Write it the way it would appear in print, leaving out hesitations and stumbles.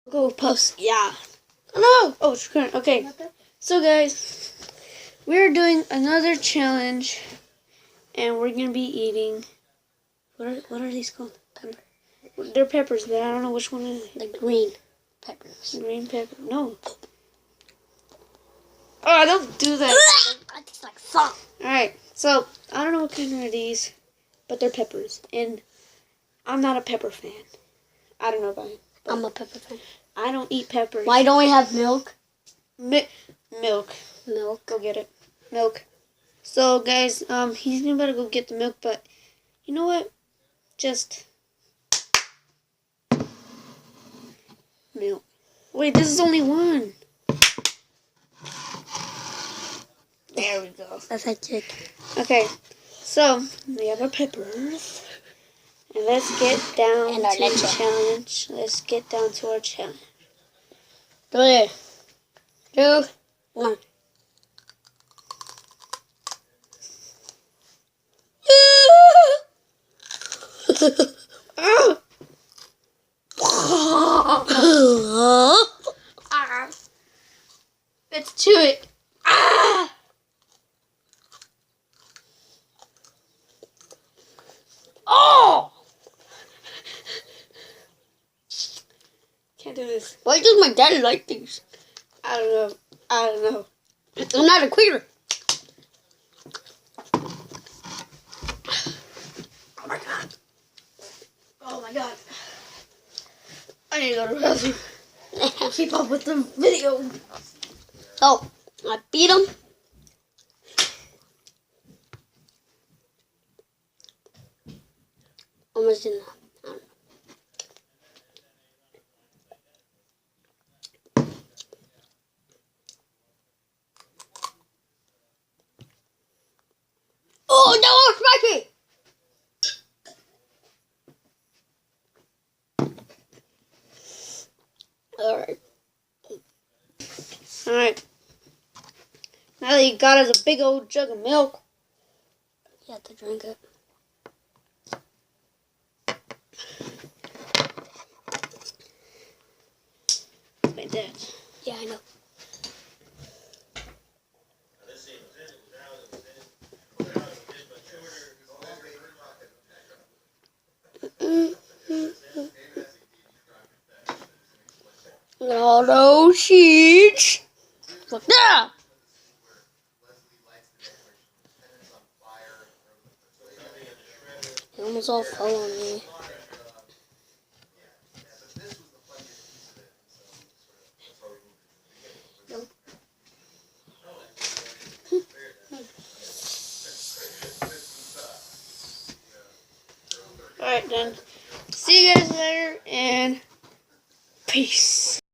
Go post. Yeah. Oh no! Oh, it's current. Okay. So guys, we're doing another challenge, and we're gonna be eating. What are these called? They're peppers, but I don't know which one it is. The green peppers. Green pepper. No. Oh, don't do that. That tastes like salt. Alright, so I don't know what kind are these, but they're peppers, and I'm not a pepper fan. I don't know about it. I'm a pepper fan. I don't eat peppers. Why don't we have milk? Milk. Milk. Go get it. Milk. So guys, he's gonna better go get the milk, but you know what? Just milk. Wait, this is only one. There we go. That's a chick. Okay, so we have our peppers. And let's get down And our to the leche. challenge. Let's get down to our challenge. 3, 2, 1. Let's chew it. Ah! Oh! Can't do this. Why does my dad like these? I don't know. I'm not a quitter. Oh my god. Oh my god. I need to go to the bathroom. Keep up with the video. So, I beat him. Almost in there. I don't know. Oh, that was spicy! Alright. Alright. Now that he got us a big old jug of milk. You have to drink it. Like that. Yeah, I know. All those sheets. Look there. It almost all fell on me. Alright then. See you guys later and peace.